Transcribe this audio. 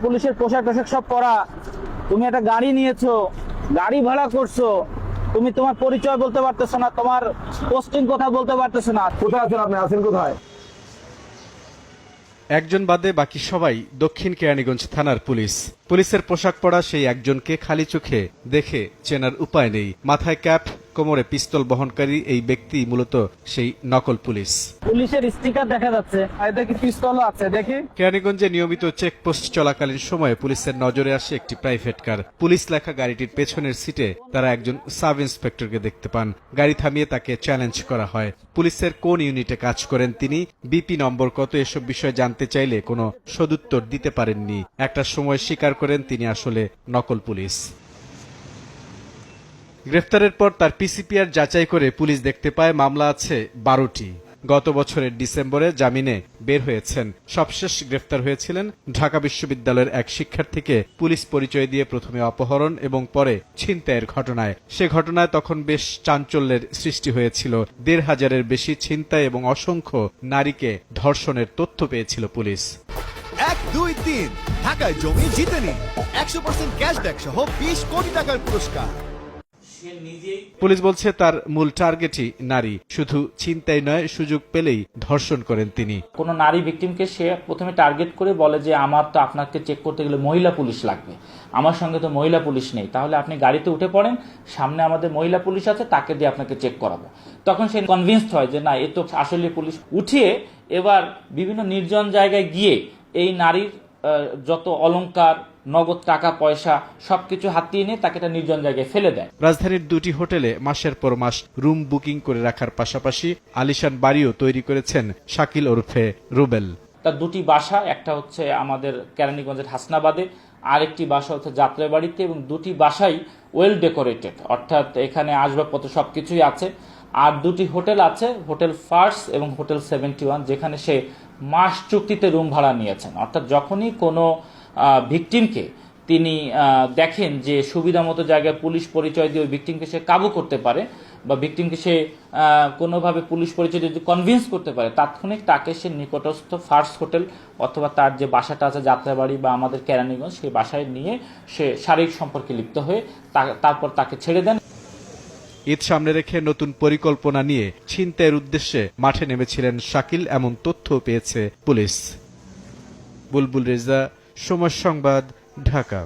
পুলিশের পোশাক সব পরা, তুমি একটা গাড়ি নিয়েছো, গাড়ি ভাড়া করছো, তুমি তোমার পরিচয় বলতে পারতেছো না, তোমার পোস্টিং কোথায় বলতে পারতেছো না। কোথায় আছেন আপনি? আছেন কোথায়? একজন বাদে বাকি সবাই দক্ষিণ কেরানীগঞ্জ থানার পুলিশ। পুলিশের পোশাক পরা সেই একজনকে খালি চোখে দেখে চেনার উপায় নেই। মাথায় ক্যাপ, কোমরে পিস্তল বহনকারী এই ব্যক্তি মূলত সেই নকল পুলিশ। পুলিশের স্টিকার দেখা যাচ্ছে, আর দেখি পিস্তলও আছে। দেখি কেরানীগঞ্জে নিয়মিত চেকপোস্ট চলাকালীন সময়ে পুলিশের নজরে আসে একটি প্রাইভেট কার। পুলিশ লেখা গাড়িটির পেছনের সিটে তারা একজন সাব ইন্সপেক্টরকে দেখতে পান। গাড়ি থামিয়ে তাকে চ্যালেঞ্জ করা হয়। পুলিশের কোন ইউনিটে কাজ করেন তিনি, বিপি নম্বর কত, এসব বিষয়ে জানতে চাইলে কোনো সদুত্তর দিতে পারেননি। একটা সময় স্বীকার করেন তিনি আসলে নকল পুলিশ। গ্রেফতারের পর তার পিসিপিআর যাচাই করে পুলিশ দেখতে পায় মামলা আছে 12টি। গত বছরের ডিসেম্বরে জামিনে বের হয়েছেন। সবশেষ গ্রেফতার হয়েছিলেন ঢাকা বিশ্ববিদ্যালয়ের এক শিক্ষার্থীকে পুলিশ পরিচয় দিয়ে প্রথমে অপহরণ এবং পরে ছিনতাইয়ের ঘটনায়। সে ঘটনায় তখন বেশ চাঞ্চল্যের সৃষ্টি হয়েছিল। ১,৫০০-এর বেশি ছিনতাই এবং অসংখ্য নারীকে ধর্ষণের তথ্য পেয়েছিল পুলিশ। 1, 2, 3 ঢাকায় জমি জিতে নিন 100% ক্যাশব্যাক সহ 20 কোটি টাকার পুরস্কার। পুলিশ বলছে তার মূল টার্গেটই নারী। শুধু ছিনতাই নয়, সুযোগ পেলেই ধর্ষণ করেন তিনি। কোনো নারী ভিকটিমকে সে প্রথমে টার্গেট করে বলে যে আমার তো আপনাকে চেক করতে গেলে মহিলা পুলিশ লাগবে, আমার সঙ্গে তো মহিলা পুলিশ নেই, তাহলে আপনি গাড়িতে উঠে পড়েন, সামনে আমাদের মহিলা পুলিশ আছে, তাকে দিয়ে আপনাকে চেক করাবো। তখন সে কনভিন্সড হয় যে না, এ তো আসলে পুলিশ। উঠিয়ে এবার বিভিন্ন নির্জন জায়গায় গিয়ে এই নারীর যত অলংকার, নগদ টাকা পয়সা সবকিছু হাতিয়ে নিয়ে তাকে একটা নির্জন জায়গায় ফেলে দেয়। রাজধানীর 2টি হোটেলে মাসের পর মাস রুম বুকিং করে রাখার পাশাপাশি আলিশান বাড়িও তৈরি করেছেন শাকিল ওরফে রুবেল। তার 2টি বাসা, একটা হচ্ছে আমাদের কেরানীগঞ্জের হাসনাবাদে, আরেকটি বাসা হচ্ছে যাত্রাবাড়িতে, এবং 2টি বাসাই ওয়েল ডেকোরেটেড, অর্থাৎ এখানে আসবাবপত্র সবকিছুই আছে। আর 2টি হোটেল আছে, হোটেল ফার্স্ট এবং হোটেল 71, যেখানে সে মাস চুক্তিতে রুম ভাড়া নিয়েছেন। অর্থাৎ যখনই কোনো ভিকটিমকে তিনি দেখেন যে সুবিধা মতো জায়গায় পুলিশ পরিচয় দিয়ে ওই ভিকটিমকে সে কাবু করতে পারে, বা ভিকটিমকে সে কোনোভাবে পুলিশ পরিচয় যদি কনভিন্স করতে পারে, তাৎক্ষণিক তাকে সে নিকটস্থ ফার্স্ট হোটেল অথবা তার যে বাসাটা আছে যাত্রাবাড়ি বা আমাদের কেরানীগঞ্জ, সেই বাসায় নিয়ে সে শারীরিক সম্পর্কে লিপ্ত হয়ে তারপর তাকে ছেড়ে দেন। ঈদ সামনে রেখে নতুন পরিকল্পনা নিয়ে ছিনতাইয়ের উদ্দেশ্যে মাঠে নেমেছিলেন শাকিল, এমন তথ্য পেয়েছে পুলিশ। বুলবুল রেজা, সময় সংবাদ, ঢাকা।